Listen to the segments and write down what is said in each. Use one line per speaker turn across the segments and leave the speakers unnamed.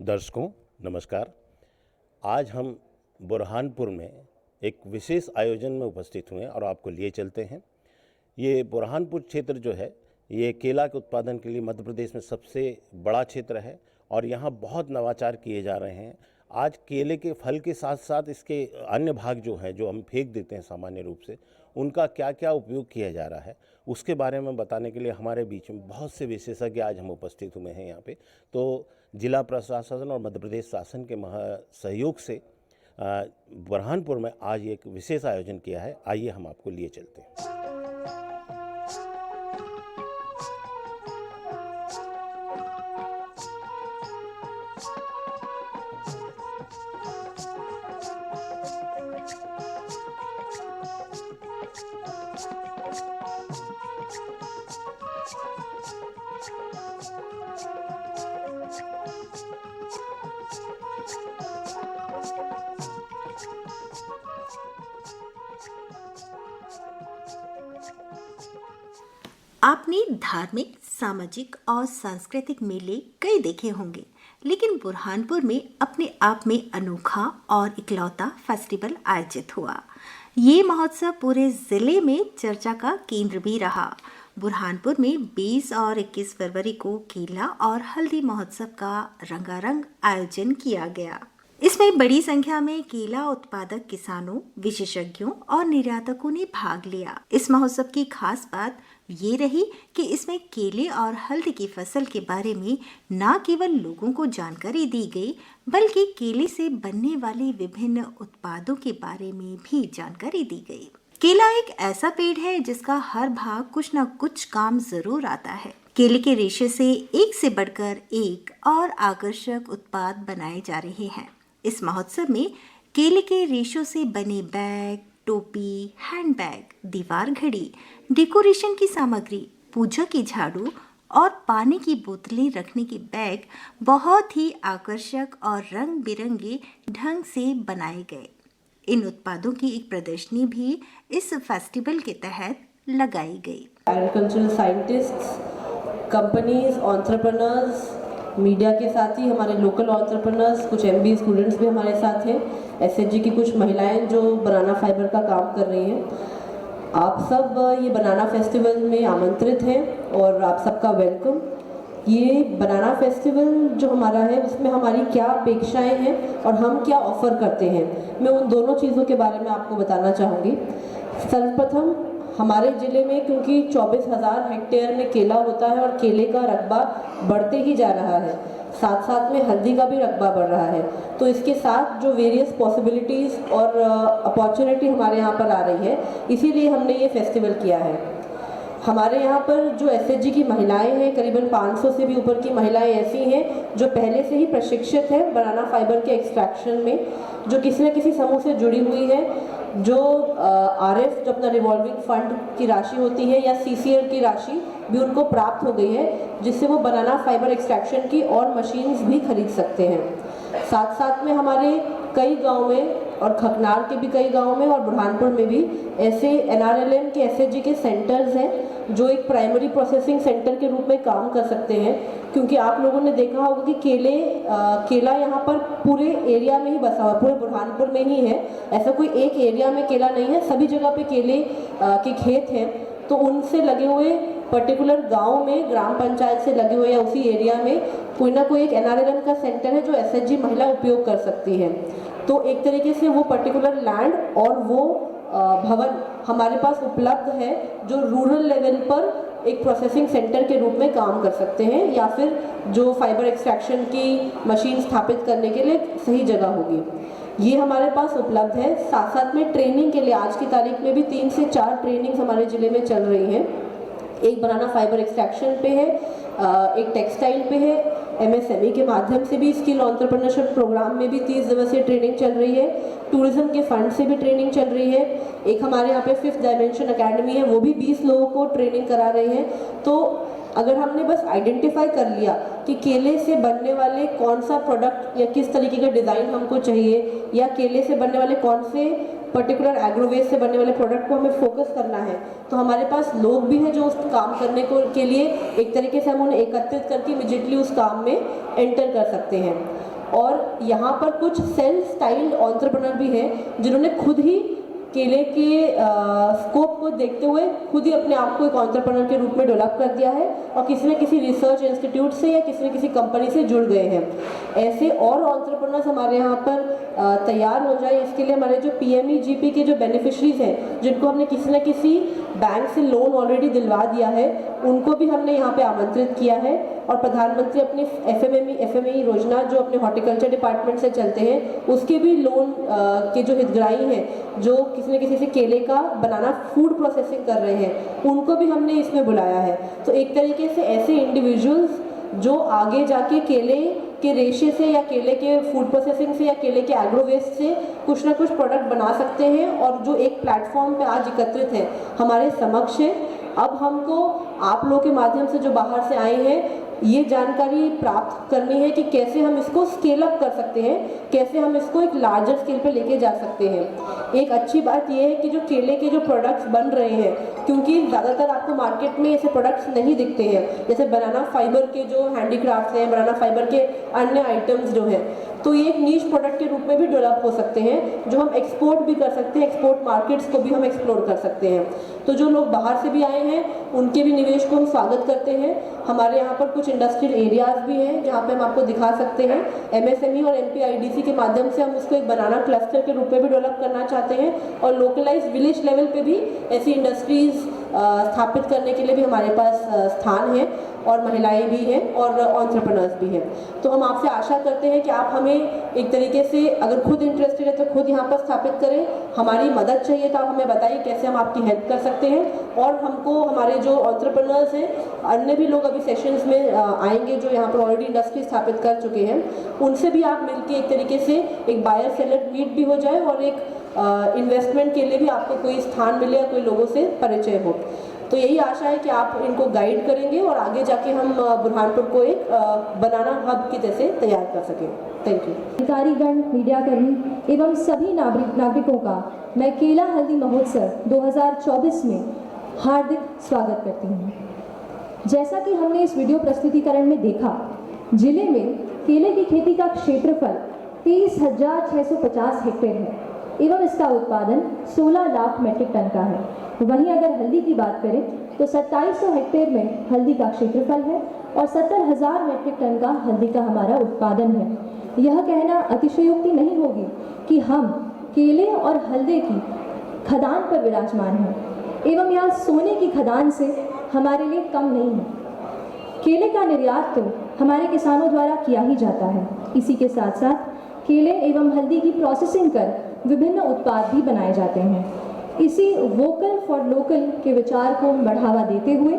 दर्शकों नमस्कार। आज हम बुरहानपुर में एक विशेष आयोजन में उपस्थित हुए हैं और आपको लिए चलते हैं। ये बुरहानपुर क्षेत्र जो है ये केला के उत्पादन के लिए मध्य प्रदेश में सबसे बड़ा क्षेत्र है और यहाँ बहुत नवाचार किए जा रहे हैं। आज केले के फल के साथ साथ इसके अन्य भाग जो हैं, जो हम फेंक देते हैं सामान्य रूप से, उनका क्या क्या उपयोग किया जा रहा है उसके बारे में बताने के लिए हमारे बीच में बहुत से विशेषज्ञ आज हम उपस्थित हुए हैं यहाँ पे। तो जिला प्रशासन और मध्य प्रदेश शासन के सहयोग से बुरहानपुर में आज एक विशेष आयोजन किया है। आइए हम आपको लिए चलते हैं।
आपने धार्मिक, सामाजिक और सांस्कृतिक मेले कई देखे होंगे, लेकिन बुरहानपुर में अपने आप में अनोखा और इकलौता फेस्टिवल आयोजित हुआ। ये महोत्सव पूरे जिले में चर्चा का केंद्र भी रहा। बुरहानपुर में 20 और 21 फरवरी को केला और हल्दी महोत्सव का रंगारंग आयोजन किया गया। इसमें बड़ी संख्या में केला उत्पादक किसानों, विशेषज्ञों और निर्यातकों ने भाग लिया। इस महोत्सव की खास बात ये रही कि इसमें केले और हल्दी की फसल के बारे में न केवल लोगों को जानकारी दी गई, बल्कि केले से बनने वाले विभिन्न उत्पादों के बारे में भी जानकारी दी गई। केला एक ऐसा पेड़ है जिसका हर भाग कुछ न कुछ काम जरूर आता है। केले के रेशे से एक से बढ़कर एक और आकर्षक उत्पाद बनाए जा रहे हैं। इस महोत्सव में केले के रेशों से बने बैग, टोपी, हैंडबैग, दीवार घड़ी, डेकोरेशन की सामग्री, पूजा की झाड़ू और पानी की बोतलें रखने के बैग बहुत ही आकर्षक और रंग बिरंगे ढंग से बनाए गए। इन उत्पादों की एक प्रदर्शनी भी इस फेस्टिवल के तहत लगाई गई।
Agricultural scientists, companies, entrepreneurs, media के साथ ही हमारे लोकल एंटरप्रेन्योर्स, कुछ MBA स्टूडेंट्स भी हमारे साथ हैं, SHG की कुछ महिलाएं जो बनाना फाइबर का काम कर रही हैं। आप सब ये बनाना फेस्टिवल में आमंत्रित हैं और आप सबका वेलकम। ये बनाना फेस्टिवल जो हमारा है उसमें हमारी क्या अपेक्षाएं हैं और हम क्या ऑफर करते हैं, मैं उन दोनों चीज़ों के बारे में आपको बताना चाहूँगी। सर्वप्रथम हमारे ज़िले में क्योंकि 24,000 हेक्टेयर में केला होता है और केले का रकबा बढ़ते ही जा रहा है, साथ साथ में हल्दी का भी रकबा बढ़ रहा है, तो इसके साथ जो वेरियस पॉसिबिलिटीज़ और अपॉर्चुनिटी हमारे यहाँ पर आ रही है, इसीलिए हमने ये फेस्टिवल किया है। हमारे यहाँ पर जो SHG की महिलाएं हैं, करीबन 500 से भी ऊपर की महिलाएं ऐसी हैं जो पहले से ही प्रशिक्षित हैं बनाना फाइबर के एक्सट्रैक्शन में, जो किसी न किसी समूह से जुड़ी हुई है, जो RF जो अपना रिवॉल्विंग फंड की राशि होती है या CCL की राशि भी उनको प्राप्त हो गई है, जिससे वो बनाना फाइबर एक्सट्रैक्शन की और मशीन्स भी खरीद सकते हैं। साथ साथ में हमारे कई गांव में और खकनार के भी कई गांव में और बुरहानपुर में भी ऐसे NRLM के SHG के सेंटर्स हैं जो एक प्राइमरी प्रोसेसिंग सेंटर के रूप में काम कर सकते हैं, क्योंकि आप लोगों ने देखा होगा कि केला यहाँ पर पूरे एरिया में ही बसा हुआ, पूरे बुरहानपुर में ही है। ऐसा कोई एक एरिया में केला नहीं है, सभी जगह पे केले के खेत हैं, तो उनसे लगे हुए पर्टिकुलर गांव में ग्राम पंचायत से लगे हुए या उसी एरिया में कोई ना कोई एक NRLM का सेंटर है जो SHG महिला उपयोग कर सकती है। तो एक तरीके से वो पर्टिकुलर लैंड और वो भवन हमारे पास उपलब्ध है जो रूरल लेवल पर एक प्रोसेसिंग सेंटर के रूप में काम कर सकते हैं, या फिर जो फाइबर एक्सट्रैक्शन की मशीन स्थापित करने के लिए सही जगह होगी। ये हमारे पास उपलब्ध है। साथ साथ में ट्रेनिंग के लिए आज की तारीख में भी 3 से 4 ट्रेनिंग्स हमारे ज़िले में चल रही हैं। एक बनाना फाइबर एक्सट्रैक्शन पे है, एक टेक्सटाइल पे है, MSME के माध्यम से भी स्किल एंटरप्रेन्योरशिप प्रोग्राम में भी 30 दिवसीय ट्रेनिंग चल रही है, टूरिज्म के फंड से भी ट्रेनिंग चल रही है। एक हमारे यहाँ पे 5th डायमेंशन अकेडमी है, वो भी 20 लोगों को ट्रेनिंग करा रही है। तो अगर हमने बस आइडेंटिफाई कर लिया कि केले से बनने वाले कौन सा प्रोडक्ट या किस तरीके का डिज़ाइन हमको चाहिए, या केले से बनने वाले कौन से पर्टिकुलर एग्रोवेस्ट से बनने वाले प्रोडक्ट को हमें फोकस करना है, तो हमारे पास लोग भी हैं जो उस काम करने के लिए एक तरीके से हम उन्हें एकत्रित करके इमीडिएटली उस काम में एंटर कर सकते हैं। और यहाँ पर कुछ सेल्फ स्टाइल एंटरप्रेन्योर भी हैं जिन्होंने खुद ही केले के स्कोप को देखते हुए खुद ही अपने आप को एक एंटरप्रेन्योर के रूप में डेवलप कर दिया है और किसी न किसी रिसर्च इंस्टीट्यूट से या किसी न किसी कंपनी से जुड़ गए हैं। ऐसे और एंटरप्रेन्योर्स हमारे यहाँ पर तैयार हो जाए, इसके लिए हमारे जो PMEGP के जो बेनिफिशरीज हैं जिनको हमने किसी न किसी बैंक से लोन ऑलरेडी दिलवा दिया है, उनको भी हमने यहाँ पे आमंत्रित किया है। और प्रधानमंत्री अपनी FME योजना जो अपने हॉर्टिकल्चर डिपार्टमेंट से चलते हैं उसके भी लोन के जो हितग्राही हैं जो किसी न किसी से केले का बनाना फूड प्रोसेसिंग कर रहे हैं, उनको भी हमने इसमें बुलाया है। तो एक तरीके से ऐसे इंडिविजुअल्स जो आगे जाके केले के रेशे से या केले के फूड प्रोसेसिंग से या केले के एग्रो वेस्ट से कुछ ना कुछ प्रोडक्ट बना सकते हैं और जो एक प्लेटफॉर्म पे आज एकत्रित है हमारे समक्ष है। अब हमको आप लोगों के माध्यम से जो बाहर से आए हैं ये जानकारी प्राप्त करनी है कि कैसे हम इसको स्केल अप कर सकते हैं, कैसे हम इसको एक लार्जर स्केल पे लेके जा सकते हैं। एक अच्छी बात यह है कि जो केले के जो प्रोडक्ट्स बन रहे हैं, क्योंकि ज़्यादातर आपको मार्केट में ऐसे प्रोडक्ट्स नहीं दिखते हैं, जैसे बनाना फाइबर के जो हैंडीक्राफ्ट्स हैं, बनाना फाइबर के अन्य आइटम्स जो हैं, तो ये एक नीश प्रोडक्ट के रूप में भी डेवलप हो सकते हैं जो हम एक्सपोर्ट भी कर सकते हैं, एक्सपोर्ट मार्केट्स को भी हम एक्सप्लोर कर सकते हैं। तो जो लोग बाहर से भी आए हैं उनके भी निवेश को हम स्वागत करते हैं। हमारे यहाँ पर कुछ इंडस्ट्रियल एरियाज भी हैं जहाँ पे हम आपको दिखा सकते हैं। MSME और MPIDC के माध्यम से हम उसको एक बनाना क्लस्टर के रूप में भी डेवलप करना चाहते हैं और लोकलाइज विलेज लेवल पे भी ऐसी इंडस्ट्रीज स्थापित करने के लिए भी हमारे पास स्थान है और महिलाएं भी हैं और एंटरप्रेन्योर्स भी हैं। तो हम आपसे आशा करते हैं कि आप हमें एक तरीके से अगर खुद इंटरेस्टेड है तो खुद यहाँ पर स्थापित करें। हमारी मदद चाहिए तो आप हमें बताइए कैसे हम आपकी हेल्प कर सकते हैं। और हमको हमारे जो एंटरप्रेन्योर्स हैं, अन्य भी लोग अभी सेशंस में आएंगे जो यहाँ पर ऑलरेडी इंडस्ट्री स्थापित कर चुके हैं, उनसे भी आप मिलकर एक तरीके से एक बायर सेलर मीट भी हो जाए और एक इन्वेस्टमेंट के लिए भी आपको कोई स्थान मिले या कोई लोगों से परिचय हो। तो यही आशा है कि आप इनको गाइड करेंगे और आगे जाके हम बुरहानपुर को एक बनाना हब की जैसे तैयार कर सकें। Thank you.
अधिकारीगण, मीडियाकर्मी एवं सभी नागरिकों का मैं केला हल्दी महोत्सव 2024 में हार्दिक स्वागत करती हूँ। जैसा कि हमने इस वीडियो प्रस्तुतिकरण में देखा, जिले में केले की खेती का क्षेत्रफल 23,650 हेक्टेयर है एवं इसका उत्पादन 16 लाख मेट्रिक टन का है। वहीं अगर हल्दी की बात करें तो 2700 हेक्टेयर में हल्दी का क्षेत्रफल है और 70,000 मेट्रिक टन का हल्दी का हमारा उत्पादन है। यह कहना अतिशयोक्ति नहीं होगी कि हम केले और हल्दी की खदान पर विराजमान हैं एवं यह सोने की खदान से हमारे लिए कम नहीं है। केले का निर्यात तो हमारे किसानों द्वारा किया ही जाता है। इसी के साथ साथ केले एवं हल्दी की प्रोसेसिंग कर विभिन्न उत्पाद भी बनाए जाते हैं। इसी वोकल फॉर लोकल के विचार को बढ़ावा देते हुए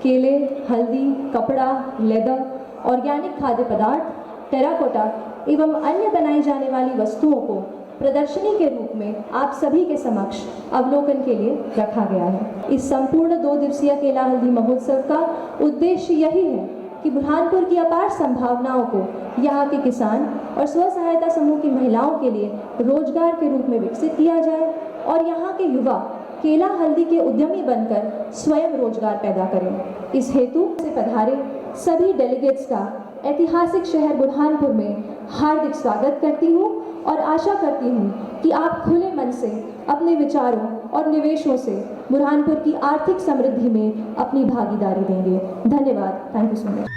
केले, हल्दी, कपड़ा, लेदर, ऑर्गेनिक खाद्य पदार्थ, टेराकोटा एवं अन्य बनाई जाने वाली वस्तुओं को प्रदर्शनी के रूप में आप सभी के समक्ष अवलोकन के लिए रखा गया है। इस संपूर्ण 2 दिवसीय केला हल्दी महोत्सव का उद्देश्य यही है कि बुरहानपुर की अपार संभावनाओं को यहाँ के किसान और स्व सहायता समूह की महिलाओं के लिए रोजगार के रूप में विकसित किया जाए और यहाँ के युवा केला हल्दी के उद्यमी बनकर स्वयं रोजगार पैदा करें। इस हेतु से पधारे सभी डेलीगेट्स का ऐतिहासिक शहर बुरहानपुर में हार्दिक स्वागत करती हूँ और आशा करती हूँ कि आप खुले मन से अपने विचारों और निवेशों से बुरहानपुर की आर्थिक समृद्धि में अपनी भागीदारी देंगे। धन्यवाद। Thank you so much.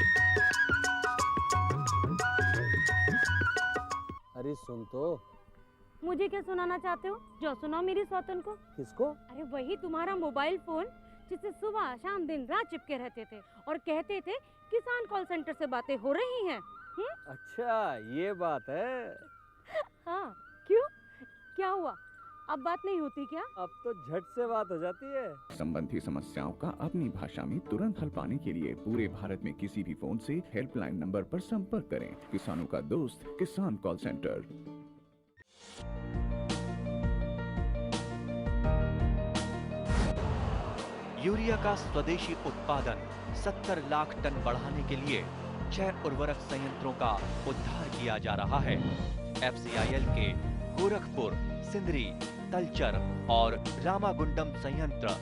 अरे सुन तो।
मुझे क्या सुनाना चाहते हो? जो सुनाओ मेरी सौतन को।
किसको?
अरे वही तुम्हारा मोबाइल फोन जिससे सुबह शाम दिन रात चिपके रहते थे और कहते थे किसान कॉल सेंटर से बातें हो रही हैं।
अच्छा ये बात है।
हाँ क्यों, क्या हुआ? अब बात नहीं होती क्या?
अब तो झट से बात हो जाती है।
संबंधी समस्याओं का अपनी भाषा में तुरंत हल पाने के लिए पूरे भारत में किसी भी फोन से हेल्पलाइन नंबर पर संपर्क करें। किसानों का दोस्त किसान कॉल सेंटर।
यूरिया का स्वदेशी उत्पादन 70 लाख टन बढ़ाने के लिए 6 उर्वरक संयंत्रों का उद्धार किया जा रहा है। FCIL के गोरखपुर, सिंदरी, तलचर और रामागुंडम संयंत्र,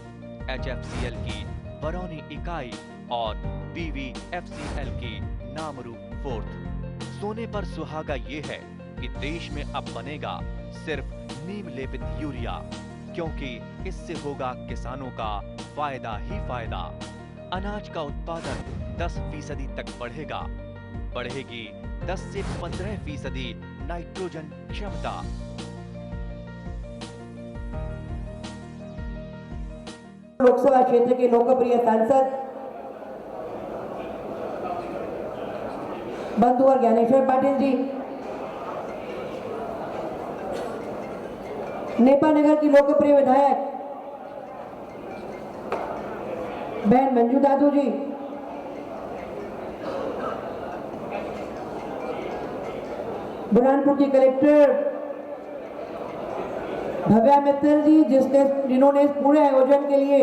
HFCL की बरौनी इकाई और BVFCL की नामरू फोर्थ सोने पर सुहागा ये है कि देश में अब बनेगा सिर्फ नीम लेपित यूरिया, क्योंकि इससे होगा किसानों का फायदा ही फायदा। अनाज का उत्पादन 10% तक बढ़ेगा, बढ़ेगी 10 से 15% नाइट्रोजन क्षमता।
लोकसभा क्षेत्र के लोकप्रिय सांसद बंधुवर ज्ञानेश्वर पाटिल जी, नेपानगर की लोकप्रिय विधायक बहन मंजू दादू जी, बुरहानपुर की कलेक्टर भव्या मित्तल जी, जिन्होंने इस पूरे आयोजन के लिए,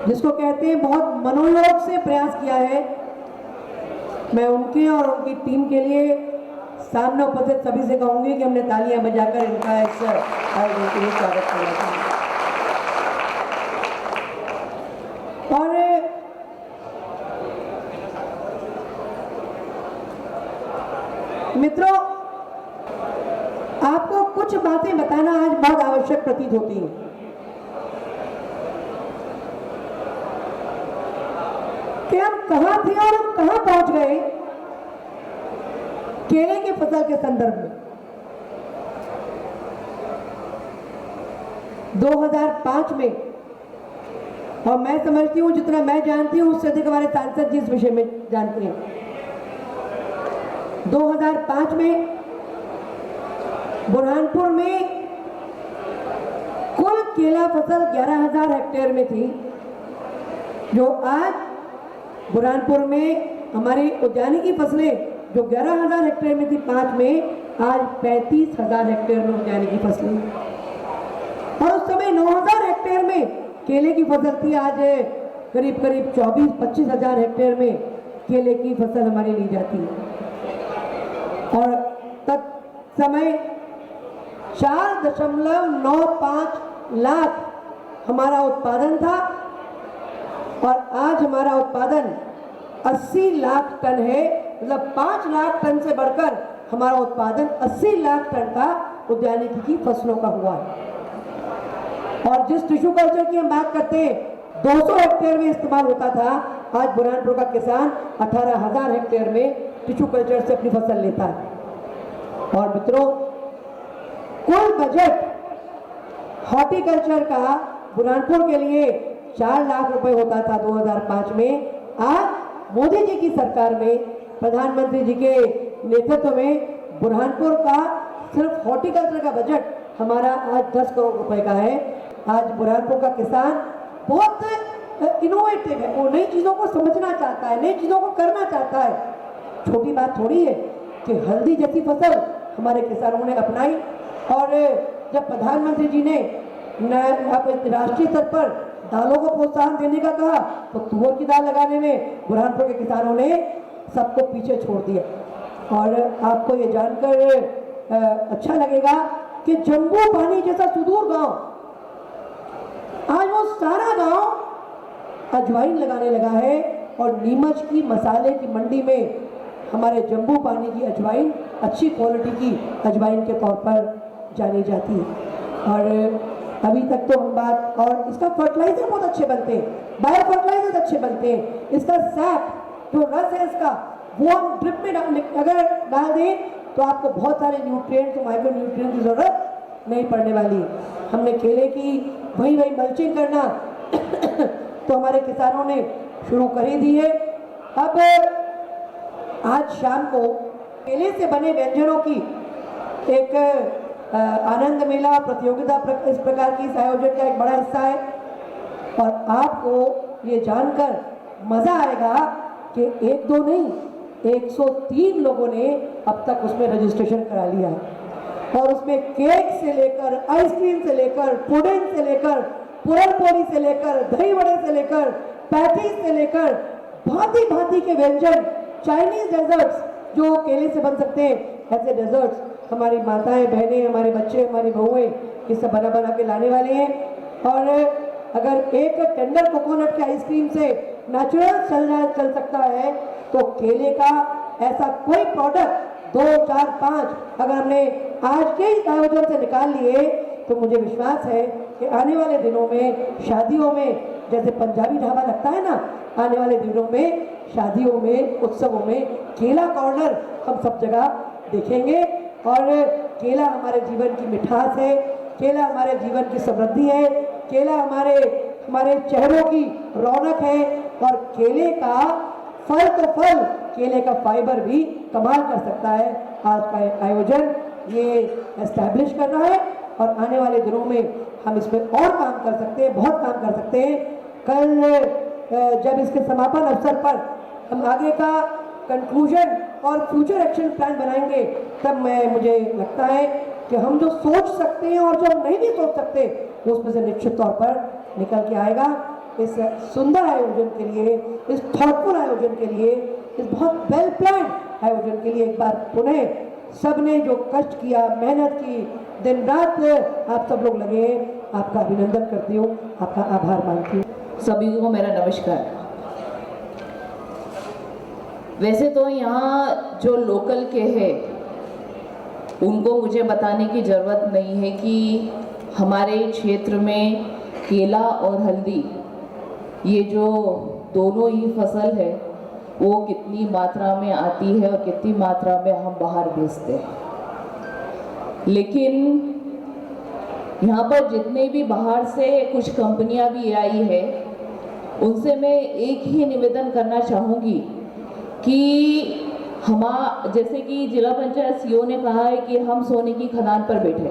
जिसको कहते हैं बहुत मनोयोग से प्रयास किया है, मैं उनके और उनकी टीम के लिए सामने उपस्थित सभी से कहूंगी कि हमने तालियां बजाकर इनका इस आयोजन के लिए स्वागत करना चाहिए। और मित्रों, आपको कुछ बातें बताना आज बहुत आवश्यक प्रतीत होती है। कि हम कहां थे और हम कहां पहुंच गए केले की फसल के संदर्भ में। 2005 में, और मैं समझती हूं जितना मैं जानती हूं उससे अधिक हमारे सांसद जी इस विषय में जानते हैं। 2005 में बुरहानपुर में कुल केला फसल 11,000 हेक्टेयर में थी, जो आज बुरहानपुर में हमारी उद्यानिकी फसलें जो 11,000 हेक्टेयर में थी 5 में, आज 35,000 हेक्टेयर में उद्यानिकी फसलें। और उस समय 9,000 हेक्टेयर में केले की फसल थी, आज करीब करीब 24-25 हजार हेक्टेयर में केले की फसल हमारी ली जाती है। और तक समय 4.95 लाख हमारा उत्पादन था, और आज हमारा उत्पादन 80 लाख टन है। मतलब 5 लाख टन से बढ़कर हमारा उत्पादन 80 लाख टन का उद्यानिकी की फसलों का हुआ है। और जिस टिश्यू कल्चर की हम बात करते हैं 200 हेक्टेयर में इस्तेमाल होता था, आज बुरहानपुर का किसान 18,000 हेक्टेयर में टिश्यू कल्चर से अपनी फसल लेता है। और मित्रों, कुल बजट हॉर्टिकल्चर का बुरहानपुर के लिए 4 लाख रुपए होता था 2005 में। आज मोदी जी की सरकार में, प्रधानमंत्री जी के नेतृत्व में बुरहानपुर का सिर्फ हॉर्टिकल्चर का बजट हमारा आज 10 करोड़ रुपए का है। आज बुरहानपुर का किसान बहुत इनोवेटिव है, वो नई चीजों को समझना चाहता है, नई चीजों को करना चाहता है। छोटी बात थोड़ी है कि हल्दी जैसी फसल हमारे किसानों ने अपनाई, और जब प्रधानमंत्री जी ने राष्ट्रीय स्तर पर दालों को प्रोत्साहन देने का कहा, तो तुअर की दाल लगाने में बुरहानपुर के किसानों ने सबको पीछे छोड़ दिया। और आपको ये जानकर अच्छा लगेगा कि जम्बू पानी जैसा सुदूर गांव, आज वो सारा गांव अजवाइन लगाने लगा है, और नीमच की मसाले की मंडी में हमारे जम्बू पानी की अजवाइन अच्छी क्वालिटी की अजवाइन के तौर पर जानी जाती है। और अभी तक तो हम बात, और इसका फर्टिलाइजर बहुत अच्छे बनते हैं, बायो फर्टिलाइजर अच्छे बनते हैं। इसका सैप जो रस है इसका, वो हम ड्रिप में अगर डाल दें तो आपको बहुत सारे न्यूट्रिएंट्स, माइक्रो न्यूट्रिएंट्स की जरूरत नहीं पड़ने वाली। हमने केले की वही मल्चिंग करना तो हमारे किसानों ने शुरू कर ही दी है। अब आज शाम को केले से बने व्यंजनों की एक आनंद मेला प्रतियोगिता इस प्रकार की इस आयोजन का एक बड़ा हिस्सा है। और आपको ये जानकर मजा आएगा कि 1-2 नहीं, 103 लोगों ने अब तक उसमें रजिस्ट्रेशन करा लिया है। और उसमें केक से लेकर, आइसक्रीम से लेकर, पुडिंग से लेकर, पूरन पोली से लेकर, दही वड़े से लेकर, पैटीज से लेकर भांति भांति के व्यंजन, चाइनीज डेजर्ट्स जो केले से बन सकते हैं, ऐसे डेजर्ट्स हमारी माताएं, बहनें, हमारे बच्चे, हमारी बहुएं ये सब बना बना के लाने वाले हैं। और अगर एक टेंडर कोकोनट के आइसक्रीम से नेचुरल चल सकता है, तो केले का ऐसा कोई प्रोडक्ट 2, 4, 5 अगर हमने आज के इस आयोजन से निकाल लिए तो मुझे विश्वास है कि आने वाले दिनों में शादियों में जैसे पंजाबी ढाबा लगता है ना, आने वाले दिनों में शादियों में, उत्सवों में केला कॉर्नर हम सब जगह देखेंगे। और केला हमारे जीवन की मिठास है, केला हमारे जीवन की समृद्धि है, केला हमारे चेहरों की रौनक है। और केले का फल तो फल, केले का फाइबर भी कमाल कर सकता है। आज का आयोजन ये एस्टैब्लिश कर रहा है और आने वाले दिनों में हम इस पर और काम कर सकते हैं, बहुत काम कर सकते हैं। कल जब इसके समापन अवसर पर हम आगे का कंक्लूजन और फ्यूचर एक्शन प्लान बनाएंगे, तब मुझे लगता है कि हम जो सोच सकते हैं और जो हम नहीं भी सोच सकते, वो उसमें से निश्चित तौर पर निकल के आएगा। इस सुंदर आयोजन के लिए, इस थॉटफुल आयोजन के लिए, इस बहुत वेल प्लान आयोजन के लिए एक बार पुनः सबने जो कष्ट किया, मेहनत की, दिन रात आप सब लोग लगे, आपका अभिनंदन करती हूँ, आपका आभार मानती हूँ।
सभी को मेरा नमस्कार। वैसे तो यहाँ जो लोकल के हैं उनको मुझे बताने की ज़रूरत नहीं है कि हमारे क्षेत्र में केला और हल्दी, ये जो दोनों ही फसल है, वो कितनी मात्रा में आती है और कितनी मात्रा में हम बाहर भेजते हैं। लेकिन यहाँ पर जितने भी बाहर से कुछ कंपनियाँ भी आई है, उनसे मैं एक ही निवेदन करना चाहूँगी कि जैसे कि जिला पंचायत सीओ ने कहा है कि हम सोने की खदान पर बैठे,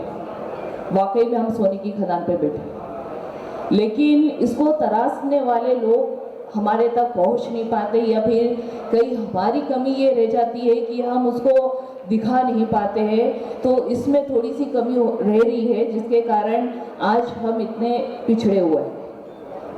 वाकई में हम सोने की खदान पर बैठे, लेकिन इसको तराशने वाले लोग हमारे तक पहुंच नहीं पाते, या फिर कई हमारी कमी ये रह जाती है कि हम उसको दिखा नहीं पाते हैं। तो इसमें थोड़ी सी कमी रह रही है, जिसके कारण आज हम इतने पिछड़े हुए हैं।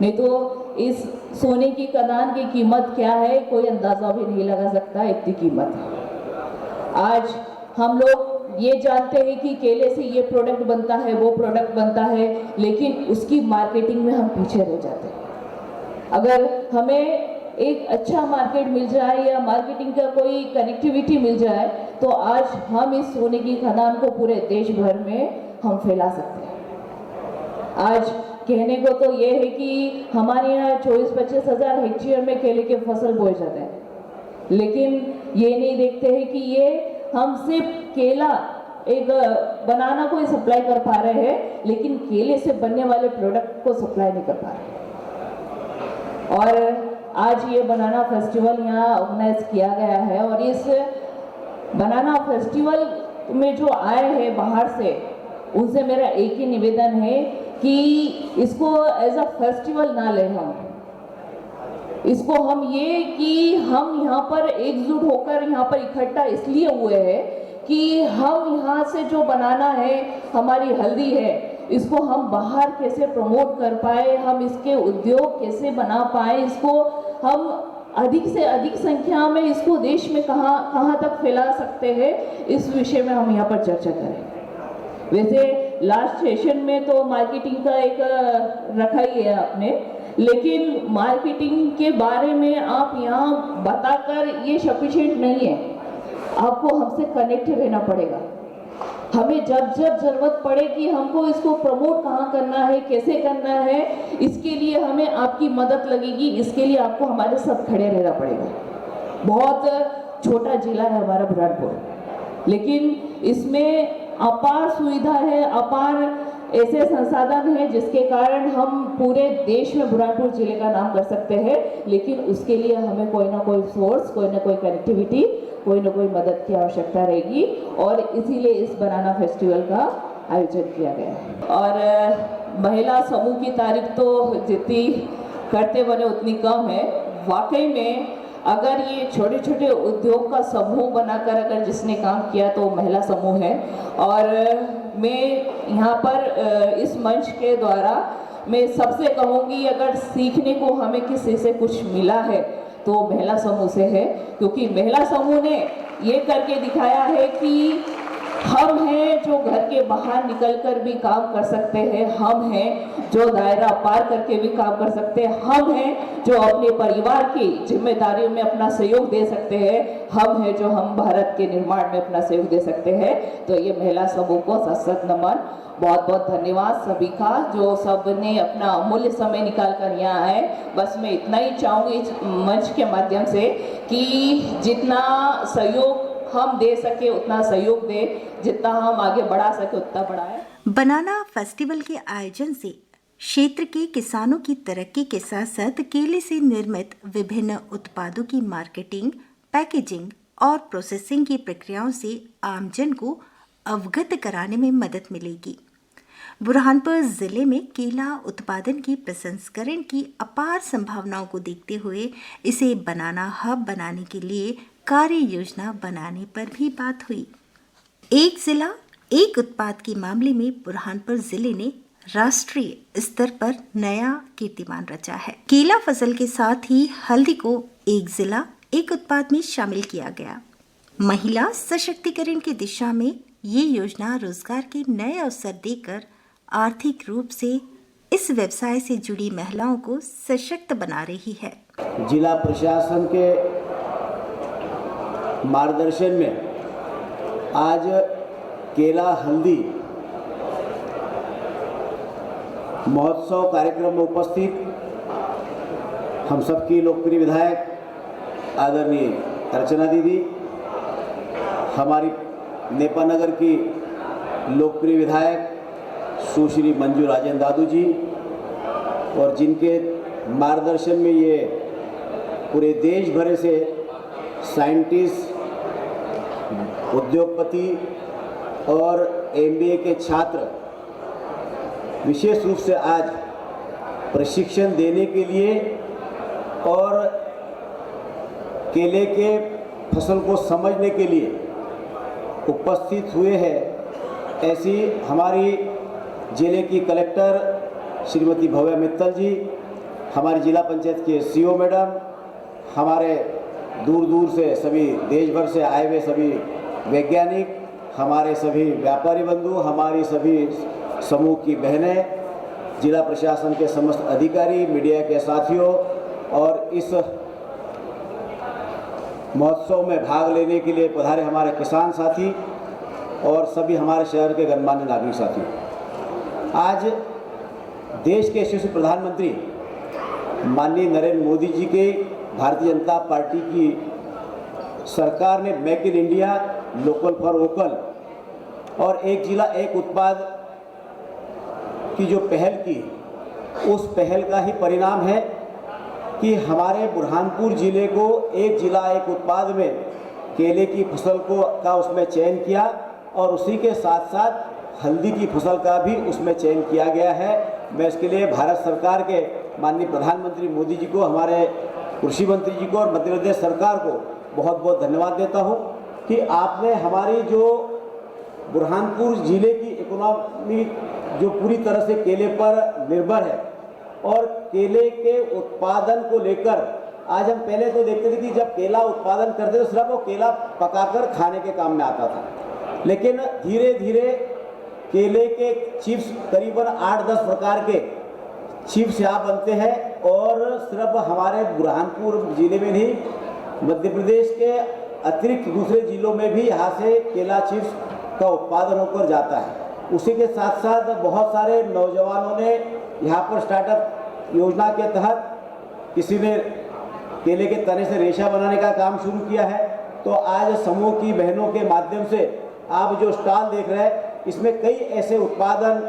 नहीं तो इस सोने की खदान की कीमत क्या है, कोई अंदाज़ा भी नहीं लगा सकता, इतनी कीमत है। आज हम लोग ये जानते हैं कि केले से ये प्रोडक्ट बनता है, वो प्रोडक्ट बनता है, लेकिन उसकी मार्केटिंग में हम पीछे रह जाते हैं। अगर हमें एक अच्छा मार्केट मिल जाए या मार्केटिंग का कोई कनेक्टिविटी मिल जाए, तो आज हम इस सोने की खदान को पूरे देश भर में हम फैला सकते हैं। आज कहने को तो ये है कि हमारे यहाँ 24-25 हज़ार हेक्टेयर में केले के फसल बोए जाते हैं, लेकिन ये नहीं देखते हैं कि ये हम सिर्फ केला एक बनाना को ही सप्लाई कर पा रहे हैं, लेकिन केले से बनने वाले प्रोडक्ट को सप्लाई नहीं कर पा रहे। और आज ये बनाना फेस्टिवल यहाँ ऑर्गेनाइज किया गया है, और इस बनाना फेस्टिवल में जो आए हैं बाहर से, उनसे मेरा एक ही निवेदन है कि इसको एज अ फेस्टिवल ना लें, हम इसको हम ये कि हम यहाँ पर एकजुट होकर यहाँ पर इकट्ठा इसलिए हुए हैं कि हम यहाँ से जो बनाना है, हमारी हल्दी है, इसको हम बाहर कैसे प्रमोट कर पाए, हम इसके उद्योग कैसे बना पाए, इसको हम अधिक से अधिक संख्या में इसको देश में कहाँ तक फैला सकते हैं, इस विषय में हम यहाँ पर चर्चा करें। वैसे लास्ट सेशन में तो मार्केटिंग का एक रखा ही है आपने, लेकिन मार्केटिंग के बारे में आप यहाँ बताकर ये सफिशिएंट नहीं है, आपको हमसे कनेक्ट रहना पड़ेगा। हमें जब जब जरूरत पड़े कि हमको इसको प्रमोट कहाँ करना है, कैसे करना है, इसके लिए हमें आपकी मदद लगेगी, इसके लिए आपको हमारे साथ खड़े रहना पड़ेगा। बहुत छोटा जिला है हमारा बुरहानपुर, लेकिन इसमें अपार सुविधा है, अपार ऐसे संसाधन हैं जिसके कारण हम पूरे देश में बुरहानपुर जिले का नाम कर सकते हैं, लेकिन उसके लिए हमें कोई ना कोई सोर्स, कोई ना कोई कनेक्टिविटी, कोई ना कोई मदद की आवश्यकता रहेगी, और इसीलिए इस बनाना फेस्टिवल का आयोजन किया गया है। और महिला समूह की तारीफ तो जितनी करते बने उतनी कम है। वाकई में अगर ये छोटे छोटे उद्योग का समूह बनाकर अगर जिसने काम किया तो महिला समूह है। और मैं यहाँ पर इस मंच के द्वारा मैं सबसे कहूँगी, अगर सीखने को हमें किसी से कुछ मिला है तो महिला समूह से है, क्योंकि महिला समूह ने ये करके दिखाया है कि हम हैं जो घर के बाहर निकलकर भी काम कर सकते हैं, हम हैं जो दायरा पार करके भी काम कर सकते हैं, हम हैं जो अपने परिवार की जिम्मेदारियों में अपना सहयोग दे सकते हैं, हम हैं जो हम भारत के निर्माण में अपना सहयोग दे सकते हैं। तो ये महिला समूह को सशक्त नमन, बहुत बहुत धन्यवाद सभी का जो सब ने अपना अमूल्य समय निकाल कर यहाँ आए। बस मैं इतना ही चाहूँगी इस मंच के माध्यम से कि जितना सहयोग हम दे सके उतना सहयोग दे, जितना हम आगे बढ़ा सके उतना बढ़ाएं।
बनाना फेस्टिवल के आयोजन से क्षेत्र के किसानों की तरक्की के साथ साथ केले से निर्मित विभिन्न उत्पादों की मार्केटिंग, पैकेजिंग और प्रोसेसिंग की प्रक्रियाओं से आमजन को अवगत कराने में मदद मिलेगी। बुरहानपुर जिले में केला उत्पादन की प्रसंस्करण की अपार संभावनाओं को देखते हुए इसे बनाना हब बनाने के लिए कार्य योजना बनाने पर भी बात हुई। एक जिला एक उत्पाद के मामले में बुरहानपुर जिले ने राष्ट्रीय स्तर पर नया कीर्तिमान रचा है। केला फसल के साथ ही हल्दी को एक जिला एक उत्पाद में शामिल किया गया। महिला सशक्तिकरण की दिशा में ये योजना रोजगार के नए अवसर देकर आर्थिक रूप से इस व्यवसाय से जुड़ी महिलाओं को सशक्त बना रही है।
जिला प्रशासन के मार्गदर्शन में आज केला हल्दी महोत्सव कार्यक्रम में उपस्थित हम सबकी लोकप्रिय विधायक आदरणीय अर्चना दीदी, हमारी नेपानगर की लोकप्रिय विधायक सुश्री मंजू राजेंद्र दादू जी, और जिनके मार्गदर्शन में ये पूरे देश भर से साइंटिस्ट, उद्योगपति और MBA के छात्र विशेष रूप से आज प्रशिक्षण देने के लिए और केले के फसल को समझने के लिए उपस्थित हुए हैं। ऐसी हमारी जिले की कलेक्टर श्रीमती भव्या मित्तल जी, हमारी जिला पंचायत के CO मैडम, हमारे दूर दूर से सभी देश भर से आए हुए सभी वैज्ञानिक, हमारे सभी व्यापारी बंधु, हमारी सभी समूह की बहनें, जिला प्रशासन के समस्त अधिकारी, मीडिया के साथियों और इस महोत्सव में भाग लेने के लिए पधारे हमारे किसान साथी और सभी हमारे शहर के गणमान्य नागरिक साथी। आज देश के यशस्वी प्रधानमंत्री माननीय नरेंद्र मोदी जी के भारतीय जनता पार्टी की सरकार ने make in India, local for vocal और एक जिला एक उत्पाद की जो पहल की, उस पहल का ही परिणाम है कि हमारे बुरहानपुर जिले को एक जिला एक उत्पाद में केले की फसल का उसमें चयन किया और उसी के साथ साथ हल्दी की फसल का भी उसमें चयन किया गया है। मैं इसके लिए भारत सरकार के माननीय प्रधानमंत्री मोदी जी को, हमारे कृषि मंत्री जी को और मध्य प्रदेश सरकार को बहुत बहुत धन्यवाद देता हूं कि आपने हमारी जो बुरहानपुर जिले की इकोनॉमी जो पूरी तरह से केले पर निर्भर है और केले के उत्पादन को लेकर आज हम पहले तो देखते थे कि जब केला उत्पादन करते तो सिर्फ वो केला पकाकर खाने के काम में आता था, लेकिन धीरे धीरे केले के चिप्स करीबन 8-10 प्रकार के चिप्स यहाँ बनते हैं और सिर्फ हमारे बुरहानपुर जिले में नहीं, मध्य प्रदेश के अतिरिक्त दूसरे जिलों में भी यहाँ से केला चिप्स का उत्पादन होकर जाता है। उसी के साथ साथ बहुत सारे नौजवानों ने यहाँ पर स्टार्टअप योजना के तहत किसी ने केले के तने से रेशा बनाने का काम शुरू किया है। तो आज समूह की बहनों के माध्यम से आप जो स्टॉल देख रहे हैं, इसमें कई ऐसे उत्पादन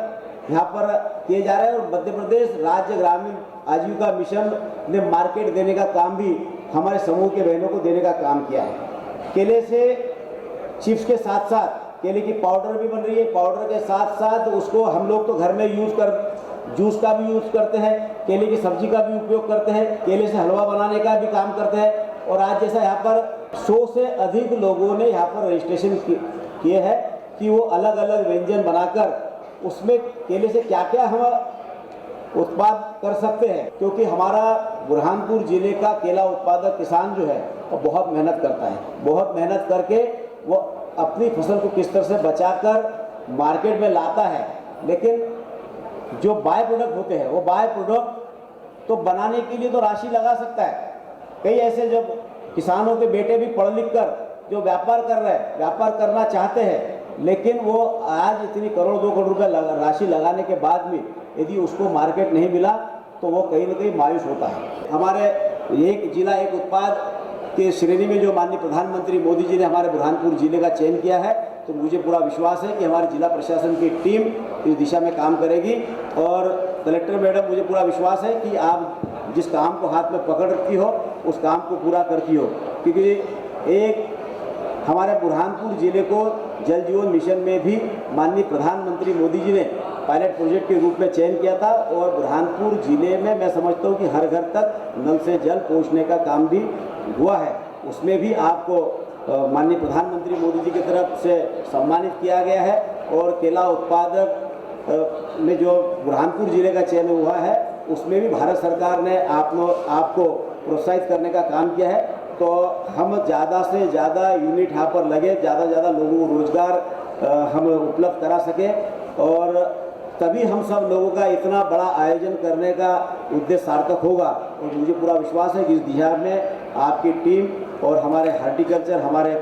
यहाँ पर किए जा रहे हैं और मध्य प्रदेश राज्य ग्रामीण आजीविका मिशन ने मार्केट देने का काम भी हमारे समूह के बहनों को देने का काम किया है। केले से चिप्स के साथ साथ केले की पाउडर भी बन रही है। पाउडर के साथ साथ उसको हम लोग तो घर में जूस का भी यूज़ करते हैं, केले की सब्जी का भी उपयोग करते हैं, केले से हलवा बनाने का भी काम करते हैं। और आज जैसा यहाँ पर 100 से अधिक लोगों ने यहाँ पर रजिस्ट्रेशन किए हैं कि वो अलग अलग व्यंजन बनाकर उसमें केले से क्या क्या हम उत्पाद कर सकते हैं, क्योंकि हमारा बुरहानपुर जिले का केला उत्पादक किसान जो है वो बहुत मेहनत करता है। बहुत मेहनत करके वो अपनी फसल को किस तरह से बचाकर मार्केट में लाता है, लेकिन जो बाय प्रोडक्ट होते हैं वो बाय प्रोडक्ट तो बनाने के लिए तो राशि लगा सकता है। कई ऐसे जब किसानों के बेटे भी पढ़ लिख कर जो व्यापार कर रहे हैं, व्यापार करना चाहते हैं, लेकिन वो आज इतनी करोड़ 2 करोड़ रुपए राशि लगाने के बाद भी यदि उसको मार्केट नहीं मिला तो वो कहीं ना कहीं मायूस होता है। हमारे एक जिला एक उत्पाद के श्रेणी में जो माननीय प्रधानमंत्री मोदी जी ने हमारे बुरहानपुर जिले का चयन किया है, तो मुझे पूरा विश्वास है कि हमारे जिला प्रशासन की टीम इस दिशा में काम करेगी। और कलेक्टर मैडम, मुझे पूरा विश्वास है कि आप जिस काम को हाथ में पकड़ रखी हो उस काम को पूरा करती हो, क्योंकि एक हमारे बुरहानपुर जिले को जल जीवन मिशन में भी माननीय प्रधानमंत्री मोदी जी ने पायलट प्रोजेक्ट के रूप में चयन किया था, और बुरहानपुर जिले में मैं समझता हूँ कि हर घर तक नल से जल पहुँचने का काम भी हुआ है। उसमें भी आपको माननीय प्रधानमंत्री मोदी जी की तरफ से सम्मानित किया गया है, और केला उत्पादक में जो बुरहानपुर जिले का चयन हुआ है उसमें भी भारत सरकार ने आपको प्रोत्साहित करने का काम किया है। तो हम ज़्यादा से ज़्यादा यूनिट यहाँ पर लगे, ज़्यादा से ज़्यादा लोगों को रोजगार हम उपलब्ध करा सके, और तभी हम सब लोगों का इतना बड़ा आयोजन करने का उद्देश्य सार्थक होगा। और मुझे पूरा विश्वास है कि इस दिशा में आपकी टीम और हमारे हॉर्टिकल्चर, हमारे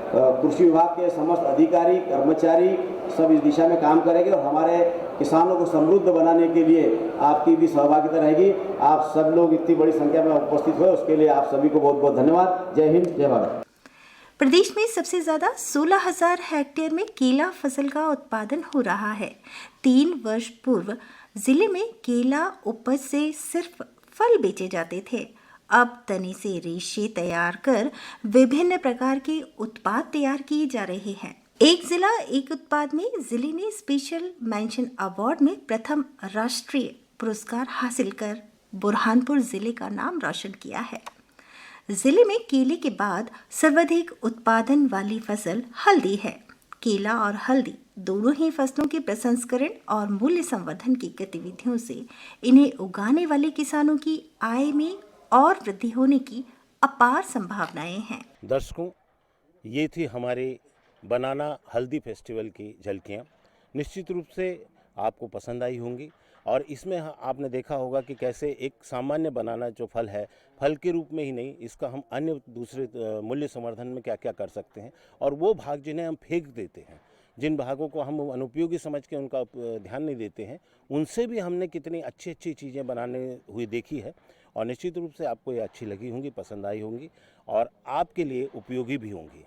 कृषि विभाग के समस्त अधिकारी कर्मचारी सब इस दिशा में काम करेंगे, और हमारे किसानों को समृद्ध बनाने के लिए आपकी भी सहभागिता रहेगी। आप सब लोग इतनी बड़ी संख्या में उपस्थित हुए, उसके लिए आप सभी को बहुत बहुत धन्यवाद। जय हिंद, जय भारत।
प्रदेश में सबसे ज्यादा 16,000 हेक्टेयर में केला फसल का उत्पादन हो रहा है। 3 वर्ष पूर्व जिले में केला उपज से सिर्फ फल बेचे जाते थे। अब तने से रेशे तैयार कर विभिन्न प्रकार के उत्पाद तैयार किए जा रहे हैं। एक जिला एक उत्पाद में जिले ने स्पेशल मेंशन अवार्ड में प्रथम राष्ट्रीय पुरस्कार हासिल कर बुरहानपुर जिले का नाम रोशन किया है। जिले में केले के बाद सर्वाधिक उत्पादन वाली फसल हल्दी है। केला और हल्दी दोनों ही फसलों के प्रसंस्करण और मूल्य संवर्धन की गतिविधियों से इन्हें उगाने वाले किसानों की आय में और वृद्धि होने की अपार संभावनाएं हैं।
दर्शकों, ये थी हमारे बनाना हल्दी फेस्टिवल की झलकियाँ। निश्चित रूप से आपको पसंद आई होंगी, और इसमें आपने देखा होगा कि कैसे एक सामान्य बनाना जो फल है, फल के रूप में ही नहीं, इसका हम अन्य दूसरे मूल्य संवर्धन में क्या क्या कर सकते हैं, और वो भाग जिन्हें हम फेंक देते हैं, जिन भागों को हम अनुपयोगी समझ के उनका ध्यान नहीं देते हैं, उनसे भी हमने कितनी अच्छी अच्छी चीज़ें बनाने हुई देखी है। और निश्चित रूप से आपको ये अच्छी लगी होंगी, पसंद आई होंगी, और आपके लिए उपयोगी भी होंगी।